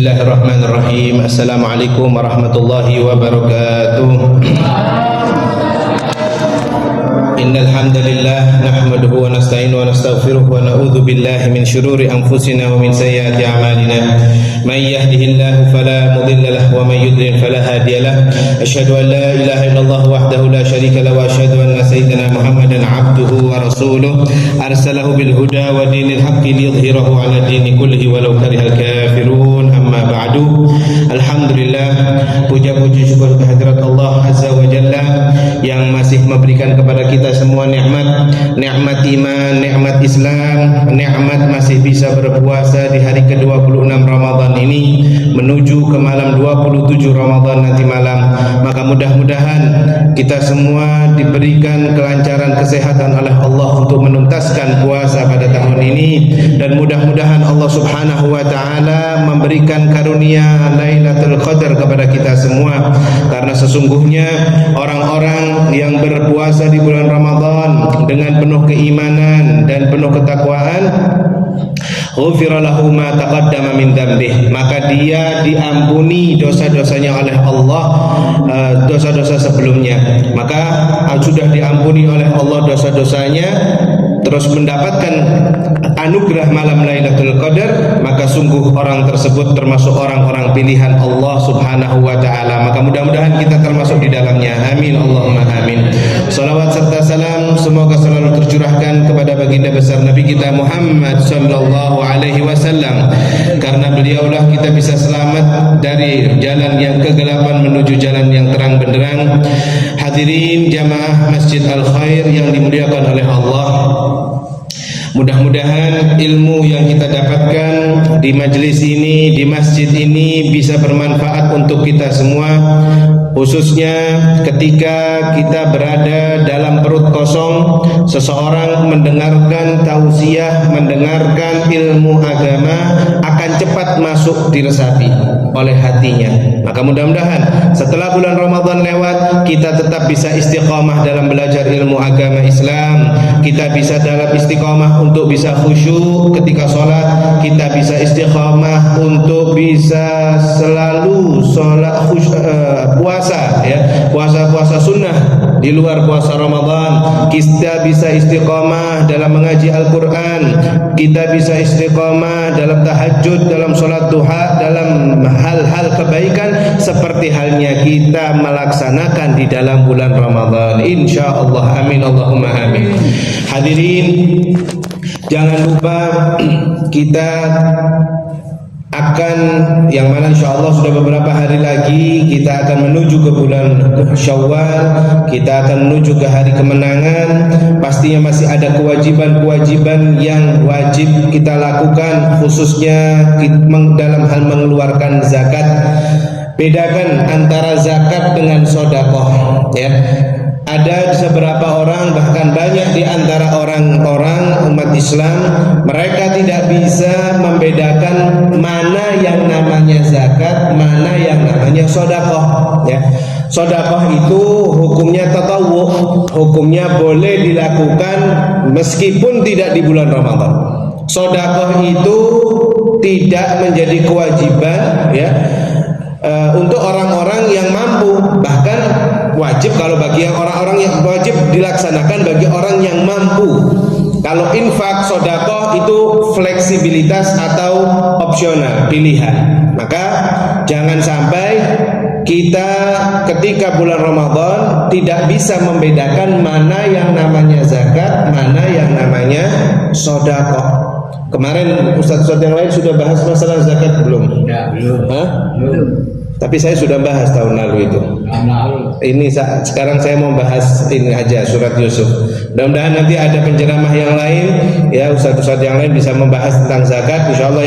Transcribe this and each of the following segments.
Bismillahirrahmanirrahim. Assalamualaikum warahmatullahi wabarakatuh. Innal hamdalillah nahmaduhu wa nasta'inuhu wa nastaghfiruh wa na'udzu billahi min shururi anfusina wa min sayyiati a'malina. May yahdihillahu fala mudilla lahu wa may yudlil fala hadiya lahu. Asyhadu an la ilaha illallah wahdahu la syarika lahu wa asyhadu anna sayyidina Muhammadan 'abduhu wa rasuluh arsalahu bil huda wa dinil haqqi liyudhhirahu 'ala dini kullihi walau karihal kafirun. Amma ba'du. Alhamdulillah, puja-puji syukur kehadirat Allah Azza wa Jalla yang masih memberikan kepada kita semua nikmat iman, nikmat Islam, nikmat masih bisa berpuasa di hari ke-26 Ramadan ini menuju ke malam 27 Ramadan nanti malam. Maka mudah-mudahan kita semua diberikan kelancaran kesehatan oleh Allah untuk menuntaskan puasa pada tahun ini, dan mudah-mudahan Allah Subhanahu wa taala memberikan karunia Lailatul Qadar kepada kita semua, karena sesungguhnya orang-orang yang berpuasa di bulan Ramadan dengan penuh keimanan dan penuh ketakwaan, ghufira lahu ma taqaddama min dzambih, maka dia diampuni dosa-dosanya oleh Allah, dosa-dosa sebelumnya. Maka sudah diampuni oleh Allah dosa-dosanya, terus mendapatkan anugerah malam Lailatul Qadar, maka sungguh orang tersebut termasuk orang-orang pilihan Allah Subhanahu wa taala. Maka mudah-mudahan kita termasuk di dalamnya. Amin Allahumma amin. Salawat serta salam semoga selalu tercurahkan kepada baginda besar Nabi kita Muhammad sallallahu alaihi wasallam, karena beliaulah kita bisa selamat dari jalan yang kegelapan menuju jalan yang terang benderang. Hadirin jamaah Masjid Al-Khair yang dimuliakan oleh Allah, mudah-mudahan ilmu yang kita dapatkan di majelis ini, di masjid ini bisa bermanfaat untuk kita semua, khususnya ketika kita berada dalam perut kosong. Seseorang mendengarkan tausiah, mendengarkan ilmu agama akan cepat masuk diresapi oleh hatinya. Maka mudah-mudahan setelah bulan Ramadan lewat, kita tetap bisa istiqamah dalam belajar ilmu agama Islam. Kita bisa dalam istiqamah untuk bisa khusyuk ketika sholat, kita bisa istiqamah untuk bisa selalu sholat puasa, ya, puasa sunnah di luar puasa Ramadan. Kita bisa istiqamah dalam mengaji Al-Quran, kita bisa istiqamah dalam tahajud, dalam sholat duha, dalam hal-hal kebaikan seperti halnya kita melaksanakan di dalam bulan Ramadan, insyaallah. Amin Allahumma amin. Hadirin, jangan lupa kita akan, yang mana insyaallah sudah beberapa hari lagi kita akan menuju ke bulan Syawal, kita akan menuju ke hari kemenangan. Pastinya masih ada kewajiban-kewajiban yang wajib kita lakukan, khususnya dalam hal mengeluarkan zakat. Bedakan antara zakat dengan sedekah, ya. Ada beberapa orang, bahkan banyak di antara orang-orang umat Islam, mereka tidak bisa membedakan mana yang namanya zakat, mana yang namanya sedekah, ya. Sedekah itu hukumnya tatawwu, hukumnya boleh dilakukan meskipun tidak di bulan Ramadan. Sedekah itu tidak menjadi kewajiban, ya, untuk orang-orang yang mampu. Bahkan wajib kalau bagi orang-orang yang wajib dilaksanakan bagi orang yang mampu. Kalau infak, sedekah itu fleksibilitas atau opsional, pilihan. Maka jangan sampai kita ketika bulan Ramadan tidak bisa membedakan mana yang namanya zakat, mana yang namanya sedekah. Kemarin ustaz-ustaz yang lain sudah bahas masalah zakat belum? Ya, belum. Hah? Belum. Tapi saya sudah bahas tahun lalu itu. Ini sekarang saya mau bahas ini aja, surat Yusuf. Mudah-mudahan nanti ada penceramah yang lain, ya, ustaz-ustaz yang lain bisa membahas tentang zakat. Insyaallah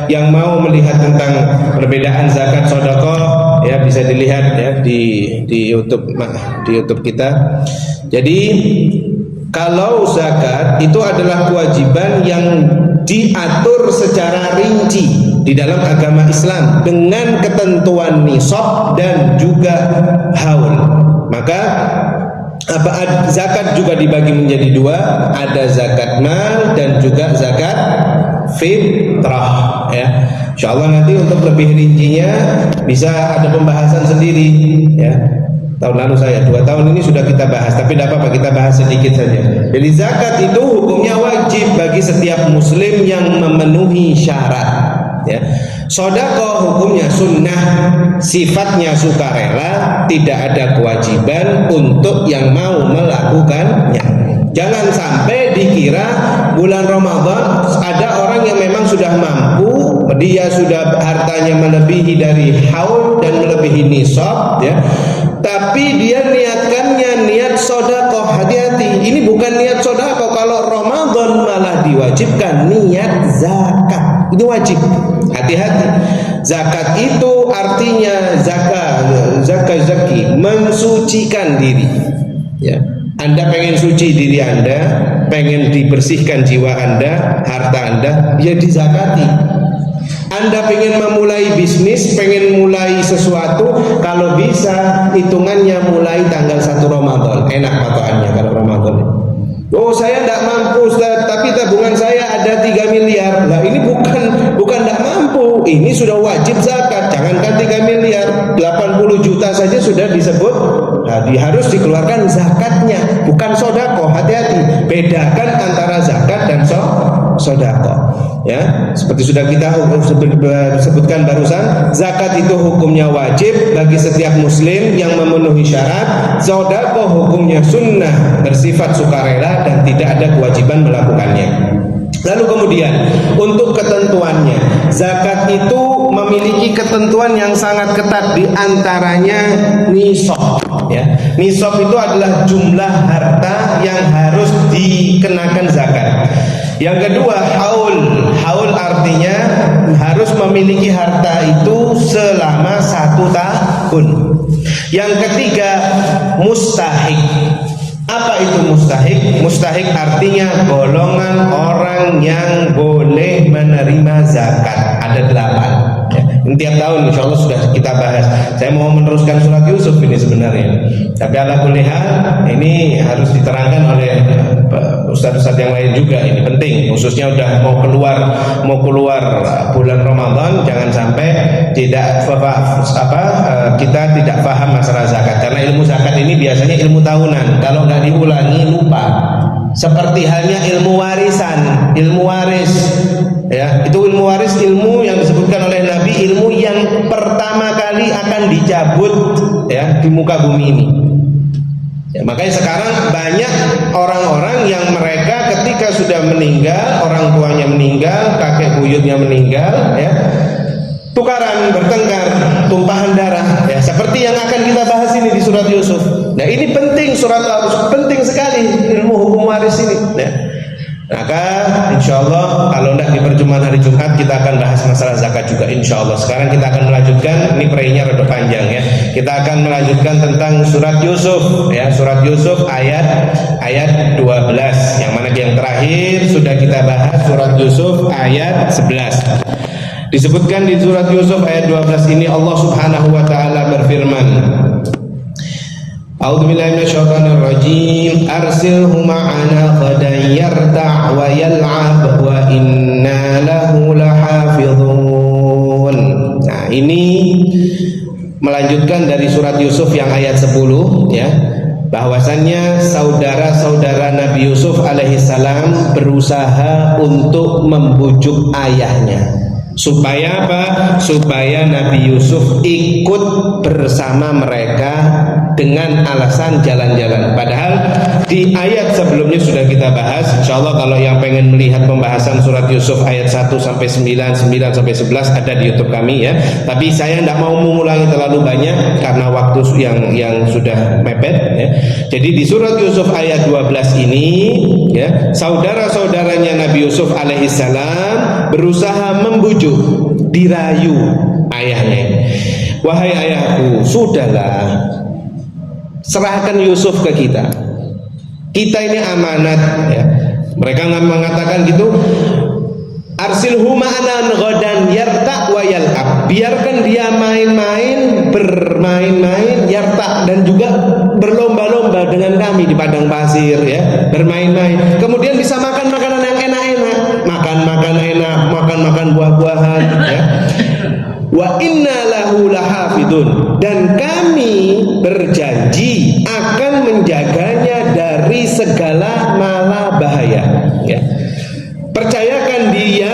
yang mau melihat tentang perbedaan zakat sedekah, ya, bisa dilihat, ya, di YouTube kita. Jadi kalau zakat itu adalah kewajiban yang diatur secara rinci di dalam agama Islam dengan ketentuan nisab dan juga haul. Maka zakat juga dibagi menjadi dua, ada zakat mal dan juga zakat fitrah, ya. Insya Allah nanti untuk lebih rincinya bisa ada pembahasan sendiri ya. Tahun lalu 2 tahun ini sudah kita bahas, tapi tidak apa-apa, kita bahas sedikit saja. Jadi zakat itu hukumnya wajib bagi setiap muslim yang memenuhi syarat ya. Sedekah hukumnya sunnah, sifatnya sukarela, tidak ada kewajiban untuk yang mau melakukannya. Jangan sampai dikira bulan Ramadan ada orang yang memang sudah mampu, dia sudah hartanya melebihi dari haul dan melebihi nisab ya, tapi dia niatkannya niat sedekah. Hati-hati, ini bukan niat sedekah. Kalau Ramadan malah diwajibkan niat zakat, itu wajib. Hati-hati, zakat itu artinya zaki, mensucikan diri ya. Anda pengen suci diri Anda, pengen dibersihkan jiwa Anda, harta Anda, ya dizakati. Anda pengen memulai bisnis, pengen mulai sesuatu, kalau bisa hitungannya mulai tanggal 1 Ramadan. Enak patokannya kalau Ramadan. Oh, saya tidak mampu Ustaz, tapi tabungan saya ada 3 miliar. Nah, ini bukan tidak mampu, ini sudah wajib zakat. Jangankan 3 miliar, 80 juta saja sudah disebut harus dikeluarkan zakatnya, bukan sedekah. Hati-hati, bedakan antara zakat dan sedekah ya. Seperti sudah kita sebutkan barusan, zakat itu hukumnya wajib bagi setiap muslim yang memenuhi syarat. Sedekah hukumnya sunnah, bersifat sukarela dan tidak ada kewajiban melakukannya. Lalu kemudian untuk ketentuannya, zakat itu memiliki ketentuan yang sangat ketat, di antaranya nisab ya. Nisab itu adalah jumlah harta yang harus dikenakan zakat. Yang kedua, haul artinya harus memiliki harta itu selama 1 tahun. Yang ketiga, mustahik. Apa itu mustahik? Mustahik artinya golongan orang yang boleh menerima zakat. Ada 8 ya. Ini tiap tahun insya Allah sudah kita bahas. Saya mau meneruskan surat Yusuf ini sebenarnya, tapi ala kulli hal ini harus diterangkan oleh ustaz-ustaz yang lain juga. Ini penting, khususnya udah mau keluar bulan Ramadan, jangan sampai kita tidak paham masalah zakat, karena ilmu zakat ini biasanya ilmu tahunan, kalau nggak diulangi lupa. Seperti halnya ilmu warisan, ilmu waris ya, itu ilmu waris, ilmu yang disebutkan oleh Nabi, ilmu yang pertama kali akan dicabut ya di muka bumi ini ya. Makanya sekarang banyak orang-orang yang mereka ketika sudah meninggal, orang tuanya meninggal, kakek buyutnya meninggal ya, tukaran, bertengkar, tumpahan darah ya, seperti yang akan kita bahas ini di surat Yusuf. Nah, ini penting, penting sekali ilmu hukum waris ini ya. Maka insya Allah kalau tidak di perjumpaan hari Jumat kita akan bahas masalah zakat juga insya Allah. Sekarang kita akan melanjutkan, ini praynya rada panjang ya. Kita akan melanjutkan tentang surat Yusuf ya, surat Yusuf ayat 12, yang mana yang terakhir sudah kita bahas surat Yusuf ayat 11. Disebutkan di surat Yusuf ayat 12 ini Allah Subhanahu wa taala berfirman, A'udzubillahi minasyaitonirrajim, arsilhu ma'ana ghadan yarta' wa yal'ab wa inna lahu lahafizun. Nah, ini melanjutkan dari surat Yusuf yang ayat 10 ya, bahwasannya saudara-saudara Nabi Yusuf alaihissalam berusaha untuk membujuk ayahnya. Supaya apa? Supaya Nabi Yusuf ikut bersama mereka dengan alasan jalan-jalan. Padahal di ayat sebelumnya sudah kita bahas. Insya Allah kalau yang pengen melihat pembahasan surat Yusuf ayat 1 sampai 9, 9 sampai 11 ada di YouTube kami ya. Tapi saya tidak mau mengulangi terlalu banyak karena waktu yang sudah mepet ya. Jadi di surat Yusuf ayat 12 ini ya, saudara-saudaranya Nabi Yusuf alaihissalam berusaha membujuk, dirayu ayahnya. Wahai ayahku, sudahlah, serahkan Yusuf ke kita. Kita ini amanat ya. Mereka mengatakan gitu, arsilhu ma'ana ghadan yarta wa yal'ab. Biarkan dia bermain-main, yarta, dan juga berlomba-lomba dengan kami di padang pasir ya, bermain-main. Kemudian bisa makan makanan yang enak-enak. makan-makan enak, makan-makan buah-buahan, ya. Wa inna lahu lahafidun, dan kami berjanji akan menjaganya dari segala mala bahaya, ya. Percayakan dia,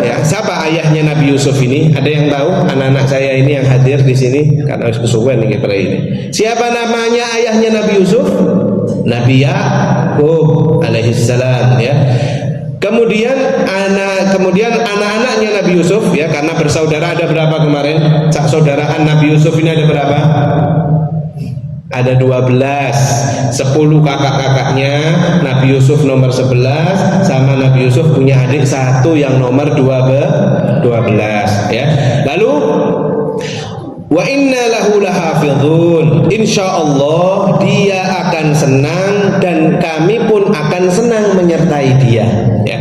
ya. Siapa ayahnya Nabi Yusuf ini? Ada yang tahu? Anak-anak saya ini yang hadir di sini karena harus kesuwen nih kita ini. Siapa namanya ayahnya Nabi Yusuf? Nabi Yakub alaihissalam, ya. Kemudian anak-anaknya Nabi Yusuf, ya, karena bersaudara ada berapa kemarin? Saudaraan Nabi Yusuf ini ada berapa? Ada 12, 10 kakak-kakaknya. Nabi Yusuf nomor 11, sama Nabi Yusuf punya adik satu yang nomor 12, ya. Lalu wa inna lahu lahafidhun, insyaallah dia akan senang dan kami pun akan senang menyertai dia, ya.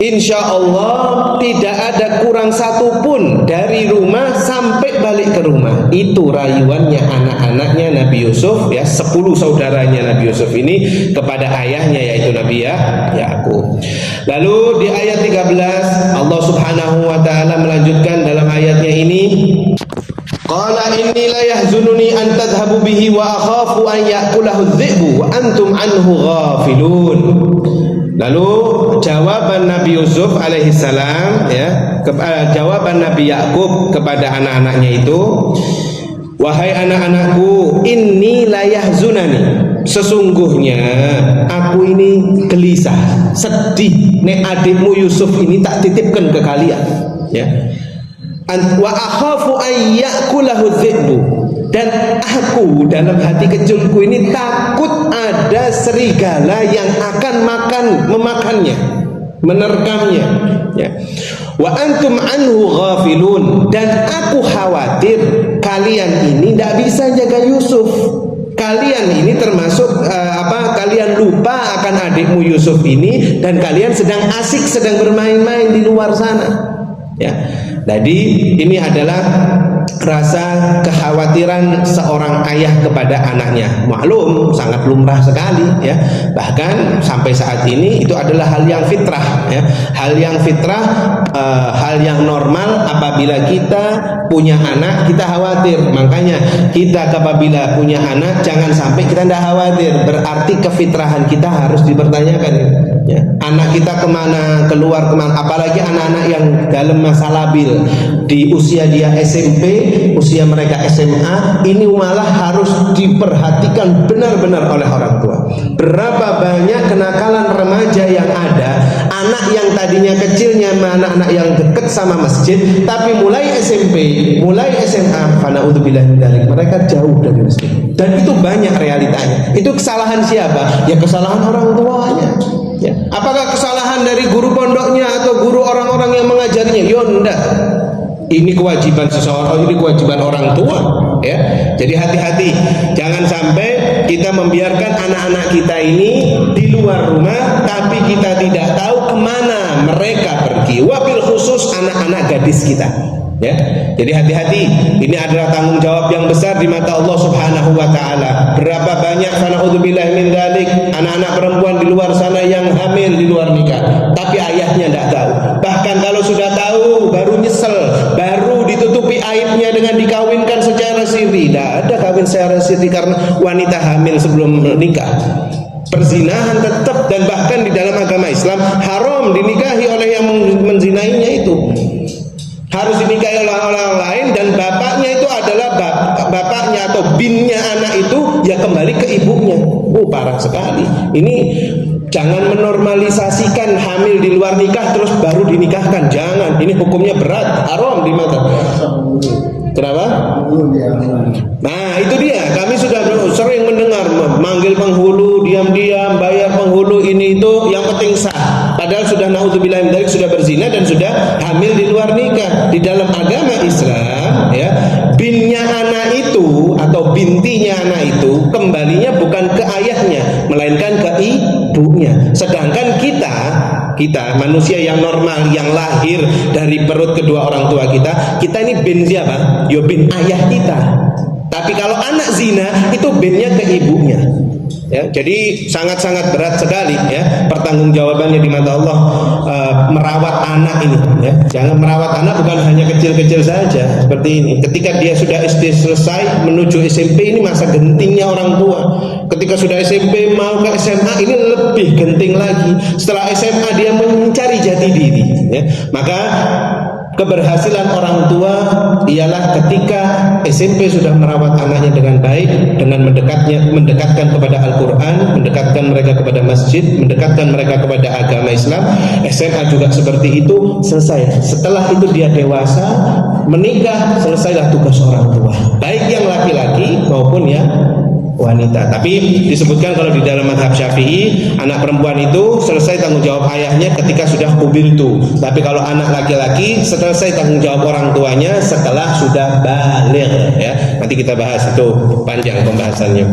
Insyaallah tidak ada kurang satu pun dari rumah sampai balik ke rumah. Itu rayuannya anak-anaknya Nabi Yusuf, ya, 10 saudaranya Nabi Yusuf ini kepada ayahnya yaitu Nabi Yakub. Lalu di ayat 13 Allah Subhanahu wa taala melanjutkan dalam ayatnya ini, qala inni la yahzununi an tadhhabu bihi wa akhafu an ya'kulahu adh-dhi'bu wa antum anhu ghafilun. Lalu jawaban Nabi Yusuf alaihissalam, ya, jawaban Nabi Yakub kepada anak-anaknya itu, wahai anak-anakku, inni la yahzunani, sesungguhnya aku ini gelisah, sedih nek adikmu Yusuf ini tak titipkan ke kalian, ya. Wa akhafu an ya'kulahu dhi'bu, dan aku dalam hati kecilku ini takut ada serigala yang akan memakannya, menerkamnya, ya. Wa antum anhu ghafilun, dan aku khawatir kalian ini tidak bisa jaga Yusuf. Kalian ini termasuk kalian lupa akan adikmu Yusuf ini, dan kalian sedang asik, sedang bermain-main di luar sana, ya. Jadi ini adalah rasa kekhawatiran seorang ayah kepada anaknya. Maklum, sangat lumrah sekali, ya. Bahkan sampai saat ini itu adalah hal yang fitrah, ya. Hal yang fitrah, hal yang normal. Apabila kita punya anak, kita khawatir. Makanya kita apabila punya anak, jangan sampai kita tidak khawatir. Berarti kefitrahan kita harus dipertanyakan, ya. Anak kita kemana, keluar kemana, apalagi anak-anak yang dalam masa labil, di usia dia SMP, usia mereka SMA, ini malah harus diperhatikan benar-benar oleh orang tua. Berapa banyak kenakalan remaja yang ada, anak yang tadinya kecilnya anak-anak yang dekat sama masjid, tapi mulai SMP, mulai SMA, fanaudzubillah min dzalik, mereka jauh dari masjid. Dan itu banyak realitanya. Itu kesalahan siapa? Ya kesalahan orang tuanya, ya. Apakah kesalahan dari guru pondoknya atau guru orang-orang yang mengajarinya? Yo, enggak. Ini kewajiban seseorang, ini kewajiban orang tua, ya. Jadi hati-hati, jangan sampai kita membiarkan anak-anak kita ini di luar rumah, tapi kita tidak tahu kemana mereka pergi. Wabil khusus anak-anak gadis kita, ya. Jadi hati-hati, ini adalah tanggung jawab yang besar di mata Allah Subhanahu wa taala. Berapa banyak fanaudzubillah min dzalik anak-anak perempuan di luar sana yang hamil di luar nikah, tapi ayahnya tidak tahu. Bahkan kalau sudah tahu baru nyesel, baru ditutupi aibnya dengan dikawinkan secara siri. Tidak ada kawin secara siri karena wanita hamil sebelum nikah. Perzinahan tetap, dan bahkan di dalam agama Islam haram dinikahi oleh yang menzinainya itu. Harus dinikahi oleh orang lain, dan bapaknya itu adalah bapaknya atau binnya anak itu, ya kembali ke ibunya. Parah sekali. Ini jangan menormalisasikan hamil di luar nikah terus baru dinikahkan. Jangan. Ini hukumnya berat, haram di mata. Kenapa? Nah, itu dia. Kami sudah sering mendengar manggil penghulu, diam-diam bayar penghulu, ini itu, yang penting sah. Padahal sudah naudzubillah min dzalik, sudah berzina dan sudah hamil di luar nikah. Di dalam agama Islam, ya, binnya anak itu atau bintinya anak itu kembalinya bukan ke ayahnya, melainkan ke ibunya. Sedangkan kita manusia yang normal, yang lahir dari perut kedua orang tua kita ini bin siapa? Yo bin ayah kita. Tapi kalau anak zina itu binnya ke ibunya, ya. Jadi sangat-sangat berat sekali, ya. pertanggungjawabannya di mata Allah merawat anak ini, ya. Jangan merawat anak bukan hanya kecil-kecil saja seperti ini. Ketika dia sudah SD selesai menuju SMP, ini masa gentingnya orang tua. Ketika sudah SMP mau ke SMA, ini lebih genting lagi. Setelah SMA dia mencari jati diri, ya. Maka keberhasilan orang tua ialah ketika SMP sudah merawat anaknya dengan baik, dengan mendekatkan kepada Al-Quran, mendekatkan mereka kepada masjid, mendekatkan mereka kepada agama Islam. SMA juga seperti itu, selesai. Setelah itu dia dewasa, menikah, selesailah tugas orang tua, baik yang laki-laki maupun yang wanita. Tapi disebutkan kalau di dalam mazhab Syafi'i, anak perempuan itu selesai tanggung jawab ayahnya ketika sudah kubiltu. Tapi kalau anak laki-laki selesai tanggung jawab orang tuanya setelah sudah baligh, ya. Nanti kita bahas, itu panjang pembahasannya.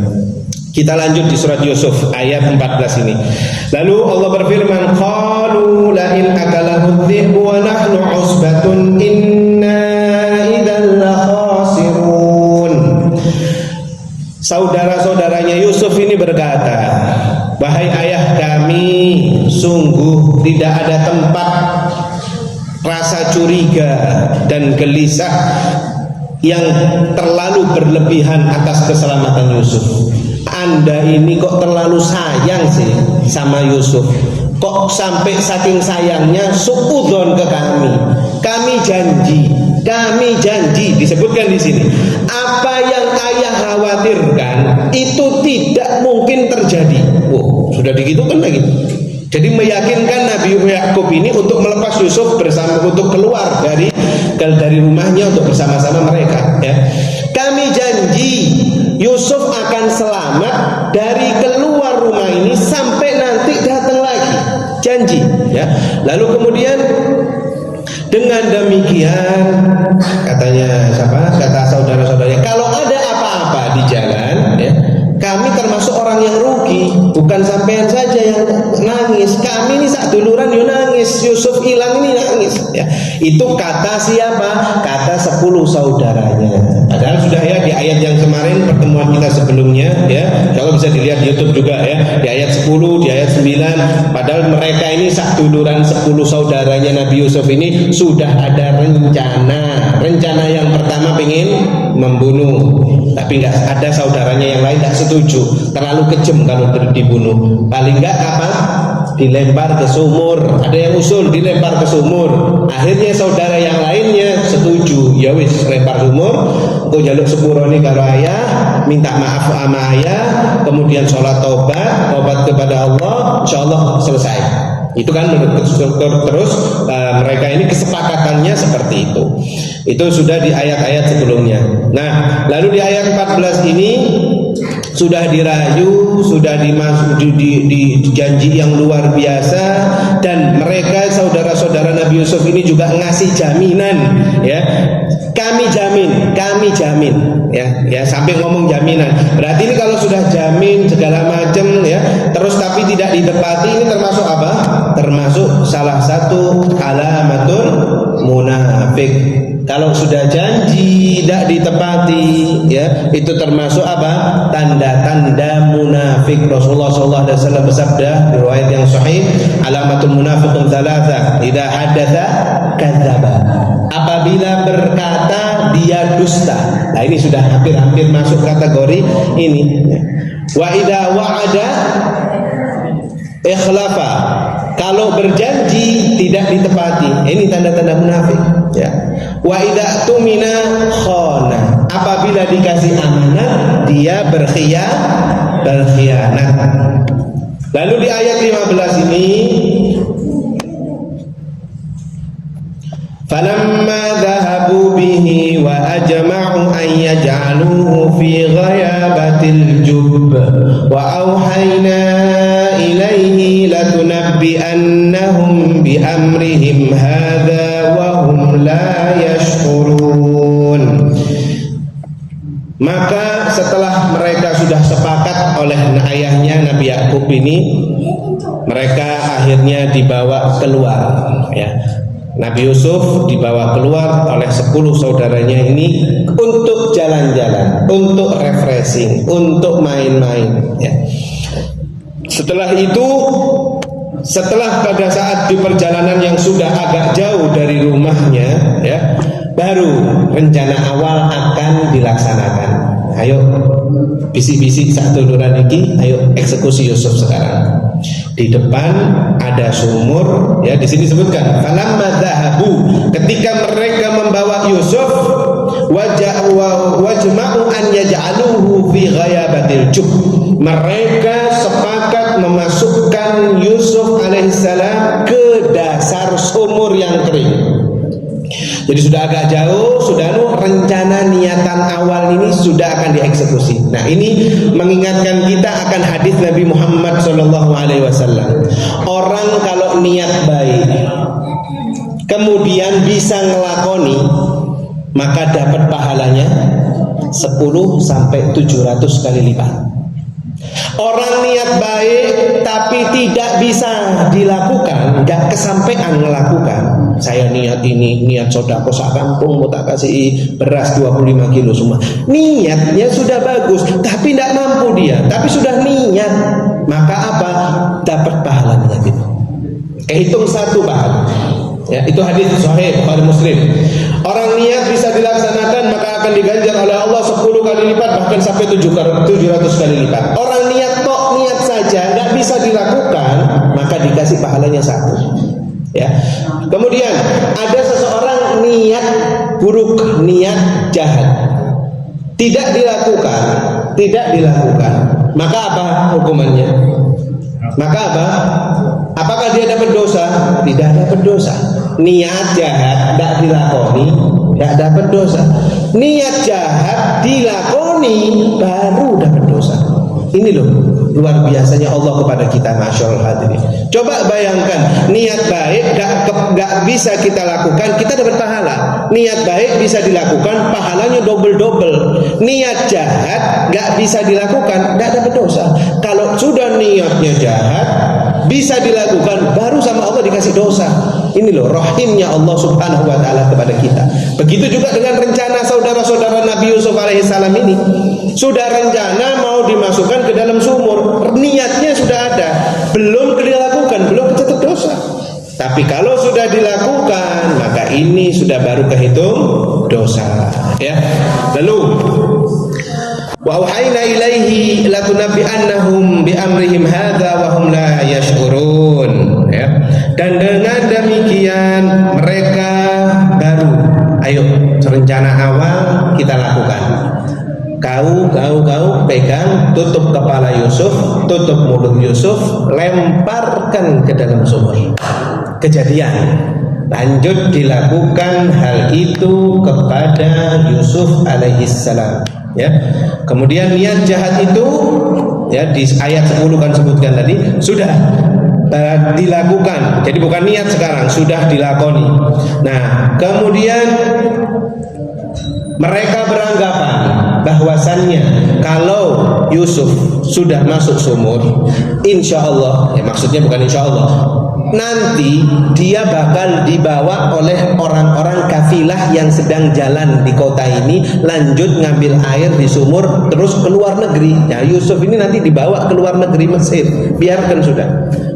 Kita lanjut di surat Yusuf ayat 14 ini. Lalu Allah berfirman, qalu la in akalahu dhi'bu wa nahnu usbatun inna idzal khasirun. Saudara-saudaranya Yusuf ini berkata, wahai ayah kami, sungguh tidak ada tempat rasa curiga dan gelisah yang terlalu berlebihan atas keselamatan Yusuf. Anda ini kok terlalu sayang sih sama Yusuf. Kok sampai saking sayangnya suudzon ke kami. Kami janji, disebutkan di sini. Apa yang ayah khawatirkan itu tidak mungkin terjadi. Wow, sudah digitukan lagi. Jadi meyakinkan Nabi Yakub ini untuk melepas Yusuf bersama, untuk keluar dari rumahnya untuk bersama-sama mereka, ya. Kami janji Yusuf akan selamat dari keluar rumah ini sampai nanti datang lagi. Janji, ya. Lalu kemudian dengan demikian katanya kata saudara-saudaranya, kalau ada apa-apa di jalan, ya, kami termasuk orang yang rugi, bukan sampean saja yang nangis. Kami ini sak duluran yo nangis, Yusuf hilang ini nangis, ya. Itu kata siapa? Kata 10 saudaranya. Padahal sudah, ya, di ayat yang kemarin pertemuan kita sebelumnya, ya. Kalau bisa dilihat di YouTube juga, ya, di ayat 10, di ayat 9. Padahal mereka ini sak duluran 10 saudaranya Nabi Yusuf ini sudah ada rencana yang pertama pengen membunuh, tapi nggak ada saudaranya yang lain nggak setuju, terlalu kejam kalau dibunuh. Paling nggak apa? Dilempar ke sumur. Ada yang usul dilempar ke sumur. Akhirnya saudara yang lainnya setuju. Ya wis, lempar sumur. Engko jaluk sepurone karo ayah, minta maaf sama ayah, kemudian sholat tobat kepada Allah, insyaallah selesai. Itu kan menurut terus mereka ini kesepakatannya seperti itu. Itu sudah di ayat-ayat sebelumnya. Nah, lalu di ayat 14 ini sudah dirayu, sudah di janji yang luar biasa, dan mereka saudara-saudara Nabi Yusuf ini juga ngasih jaminan, ya. Kami jamin, ya, sampai ngomong jaminan. Berarti ini kalau sudah jamin segala macam, ya, terus tapi tidak ditepati, ini termasuk apa? Termasuk salah satu alamatul munafik. Kalau sudah janji tidak ditepati, ya, itu termasuk apa? Tanda-tanda munafik. Rasulullah SAW bersabda di riwayat yang sahih, alamatul munafiqun thalatha, idza hadatsa kadzdzaba. Apabila berkata dia dusta. Nah, ini sudah hampir masuk kategori ini. Wa idza wa'ada ikhlafa. Kalau berjanji tidak ditepati. Ini tanda-tanda munafik, ya. Wa idza tumina khana. Apabila dikasih amanat dia berkhianat. Lalu di ayat 15 ini, falamma dhahabu bihi wa ajma'u an yaj'aluhu fi ghayabatil jubb wa auhayna ilaihi latunabbi'annahum bi amrihim hadza wa hum la yashkurun. Maka setelah mereka sudah sepakat oleh ayahnya Nabi Yakub ini, mereka akhirnya dibawa keluar, ya. Nabi Yusuf dibawa keluar oleh 10 saudaranya ini untuk jalan-jalan, untuk refreshing, untuk main-main, ya. Setelah itu setelah pada saat di perjalanan yang sudah agak jauh dari rumahnya, ya, baru rencana awal akan dilaksanakan. Ayo bisik-bisik satu duluran iki, ayo eksekusi Yusuf sekarang. Di depan ada sumur, ya, di sini disebutkan falamma dhahabu, ketika mereka membawa Yusuf, wajma'u an yaj'aluhu fi ghayabatil jub, mereka sepakat memasukkan Yusuf alaihissalam ke dasar sumur yang kering. Jadi sudah agak jauh, rencana niatan awal ini sudah akan dieksekusi. Nah, ini mengingatkan kita akan hadis Nabi Muhammad SAW. Orang kalau niat baik, kemudian bisa ngelakoni, maka dapat pahalanya 10 sampai 700 kali lipat. Orang niat baik tapi tidak bisa dilakukan, nggak kesampaian melakukan. Saya niat ini, niat sodako sak kampung mau tak kasih beras 25 kilo semua. Niatnya sudah bagus, tapi tidak mampu dia. Tapi sudah niat, maka apa? Dapat pahalanya gitu. Hitung satu pahala. Ya, itu hadis sahih Bukhari Muslim. Orang niat bisa dilaksanakan maka akan diganjar oleh Allah 10 kali lipat, bahkan sampai 700 kali lipat. Orang niat saja nggak bisa dilakukan, maka dikasih pahalanya 1. Ya. Kemudian ada seseorang niat buruk, niat jahat, tidak dilakukan, maka apa hukumannya? Maka apa? Apakah dia dapat dosa? Tidak dapat dosa. Niat jahat tidak dilakoni, tidak dapat dosa. Niat jahat dilakoni, baru dapat dosa. Ini loh luar biasanya Allah kepada kita, masyaallah hadirin. Coba bayangkan, niat baik gak bisa kita lakukan, kita dapat pahala. Niat baik bisa dilakukan, pahalanya double. Niat jahat gak bisa dilakukan, gak dapat dosa. Kalau sudah niatnya jahat bisa dilakukan, baru sama Allah dikasih dosa. Ini loh rahimnya Allah subhanahu wa ta'ala kepada kita. Begitu juga dengan rencana saudara-saudara Nabi Yusuf alaihissalam ini. Sudah rencana mau dimasukkan ke dalam sumur, niatnya sudah ada, belum dilakukan, belum kecatat dosa. Tapi kalau sudah dilakukan, maka ini sudah baru kehitung dosa. Ya. Lalu wa auhayna ilaihi latunabbi'annahum bi amrihim hadza wa hum la yash'urun, ya. Dan dengan demikian mereka baru, ayo rencana awal kita lakukan. Kau pegang, tutup kepala Yusuf, tutup mulut Yusuf, lemparkan ke dalam sumur. Kejadian lanjut dilakukan hal itu kepada Yusuf alaihissalam, ya. Kemudian niat jahat itu, ya, di ayat 10 kan sebutkan tadi sudah dilakukan. Jadi bukan niat sekarang, sudah dilakoni. Nah, kemudian mereka beranggapan bahwasannya kalau Yusuf sudah masuk sumur, insya Allah, ya maksudnya bukan insya Allah, nanti dia bakal dibawa oleh orang-orang kafilah yang sedang jalan di kota ini, lanjut ngambil air di sumur, terus ke luar negeri. Ya, Yusuf ini nanti dibawa ke luar negeri Mesir. Biarkan sudah.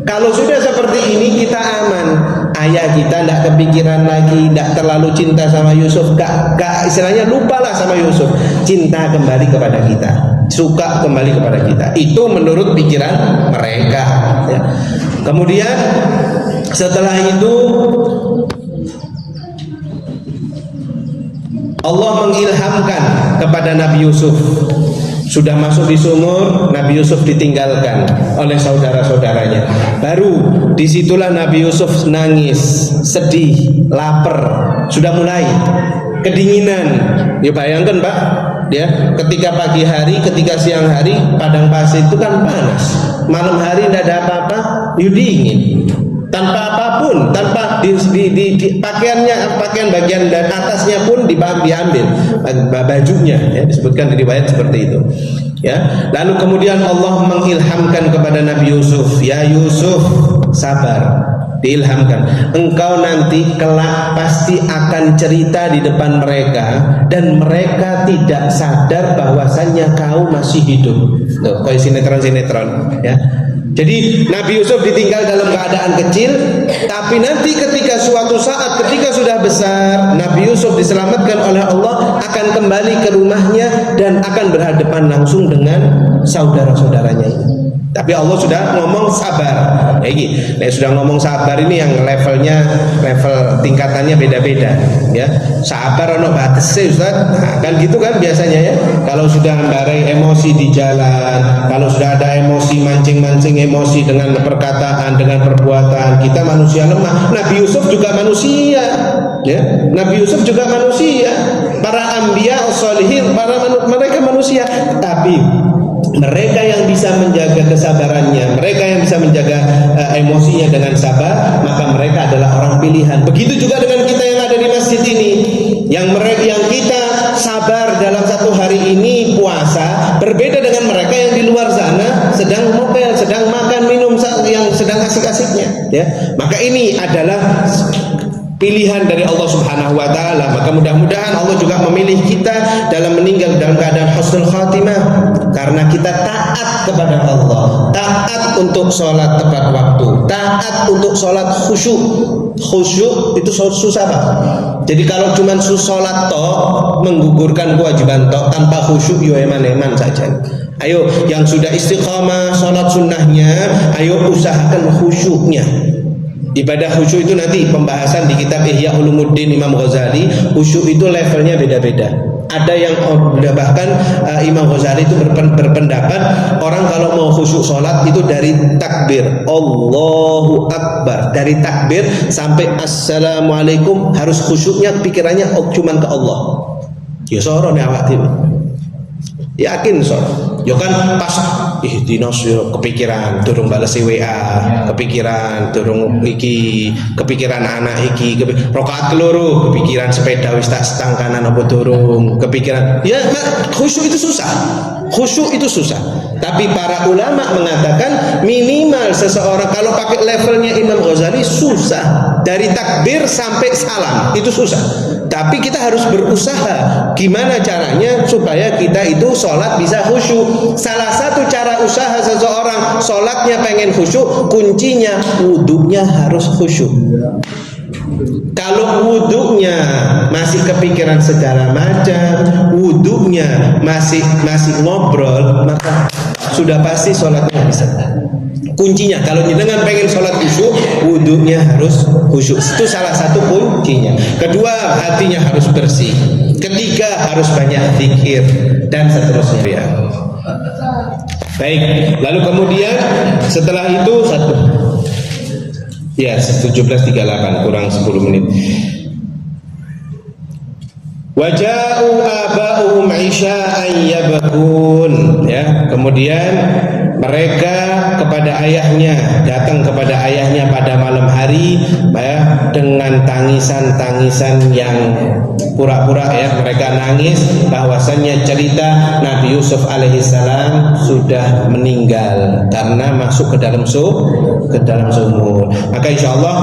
Kalau sudah seperti ini kita aman. Ayah kita tidak kepikiran lagi, tidak terlalu cinta sama Yusuf, gak istilahnya lupalah sama Yusuf, cinta kembali kepada kita, suka kembali kepada kita. Itu menurut pikiran mereka, ya. Kemudian setelah itu Allah mengilhamkan kepada Nabi Yusuf. Sudah masuk di sumur, Nabi Yusuf ditinggalkan oleh saudara-saudaranya. Baru disitulah Nabi Yusuf nangis, sedih, lapar, sudah mulai kedinginan. Ya bayangkan Pak, ya, ketika pagi hari, ketika siang hari, padang pasir itu kan panas. Malam hari tidak ada apa-apa, dingin. Tanpa apapun, tanpa di pakaiannya, pakaian bagian dan atasnya pun diambil, bajunya, ya, disebutkan di riwayat seperti itu, ya. Lalu kemudian Allah mengilhamkan kepada Nabi Yusuf, ya Yusuf, sabar, diilhamkan, engkau nanti kelak pasti akan cerita di depan mereka dan mereka tidak sadar bahwasannya kau masih hidup. Tuh, kayak sinetron, ya. Jadi Nabi Yusuf ditinggal dalam keadaan kecil, tapi nanti ketika suatu saat ketika sudah besar, Nabi Yusuf diselamatkan oleh Allah, akan kembali ke rumahnya dan akan berhadapan langsung dengan saudara-saudaranya ini. Tapi Allah sudah ngomong sabar. Nah, sudah ngomong sabar ini yang level tingkatannya beda-beda, ya. Sabar ono batese, Ustaz. Nah, kan gitu kan biasanya ya. Kalau sudah mbarai emosi di jalan, kalau sudah ada emosi mancing-mancing emosi dengan perkataan, dengan perbuatan, kita manusia lemah. Nabi Yusuf juga manusia, ya. Nabi Yusuf juga manusia. Para anbiya sholihin, mereka manusia, tapi mereka yang bisa menjaga kesabarannya, mereka yang bisa menjaga emosinya dengan sabar, maka mereka adalah orang pilihan. Begitu juga dengan kita yang ada di masjid ini, yang kita sabar dalam satu hari ini puasa, berbeda dengan mereka yang di luar sana sedang ngopel, sedang makan minum, yang sedang asik-asiknya, ya. Maka ini adalah pilihan dari Allah Subhanahu wa taala. Maka mudah-mudahan Allah juga memilih kita dalam meninggal dalam keadaan husnul khatimah, karena kita taat kepada Allah, taat untuk sholat tepat waktu, taat untuk sholat khusyuk. Khusyuk itu susah, Pak. Jadi kalau cuma sholat toh, menggugurkan kewajiban toh tanpa khusyuk, yo eman-eman saja. Ayo yang sudah istiqamah sholat sunnahnya, ayo usahakan khusyuknya. Ibadah khusyuk itu nanti pembahasan di kitab Ihya Ulumuddin Imam Ghazali. Khusyuk itu levelnya beda-beda. Ada yang bahkan Imam Ghazali itu berpendapat orang kalau mau khusyuk sholat itu dari takbir Allahu Akbar, dari takbir sampai Assalamualaikum harus khusyuknya, pikirannya cuman ke Allah. Ya soro nih awak tiba. Yakin so, yo kan pas dinos yo kepikiran durung bales WA, kepikiran durung iki, kepikiran anak iki, rakaat keloro, kepikiran sepeda wis tak setang kanan apa durung, kepikiran. Ya, khusyuk itu susah. Khusyuk itu susah. Tapi para ulama mengatakan minimal seseorang kalau pakai levelnya Imam Ghazali susah, dari takbir sampai salam itu susah. Tapi kita harus berusaha gimana caranya supaya kita itu sholat bisa khusyuk. Salah satu cara usaha seseorang sholatnya pengen khusyuk, kuncinya wudunya harus khusyuk. Kalau wudunya masih kepikiran segala macam, wudunya masih ngobrol, maka sudah pasti sholatnya bisa. Kuncinya kalau dengan pengen sholat khusyuk, wudunya harus khusyuk. Itu salah satu kuncinya. Kedua, hatinya harus bersih. Ketiga, harus banyak zikir dan seterusnya. Ya. Baik, lalu kemudian setelah itu 17.38 kurang 10 menit. Waja'u aba'uhum 'isha'an yabkun, ya. Kemudian mereka datang kepada ayahnya pada malam hari, ya, dengan tangisan-tangisan yang pura-pura, ya. Mereka nangis bahwasannya cerita Nabi Yusuf alaihissalam sudah meninggal karena masuk ke dalam sumur. Maka insyaallah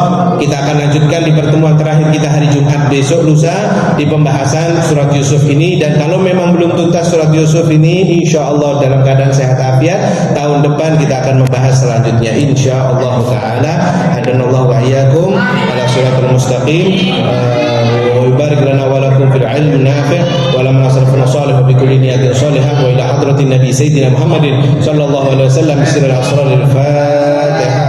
kita akan lanjutkan di pertemuan terakhir kita hari Jumat besok lusa di pembahasan surat Yusuf ini. Dan kalau memang belum tuntas surat Yusuf ini, insyaallah dalam keadaan sehat afiat, tahun depan kita akan membahas selanjutnya insyaallah taala. Hadanallahu wa iyyakum ala siratal mustaqim. ويبارك لنا ولكم في العلم النافع ولما صرفنا صالح بكل نية صالحة وإلى حضرة النبي سيدنا محمد صلى الله عليه وسلم بسر الأسرار الفاتحة.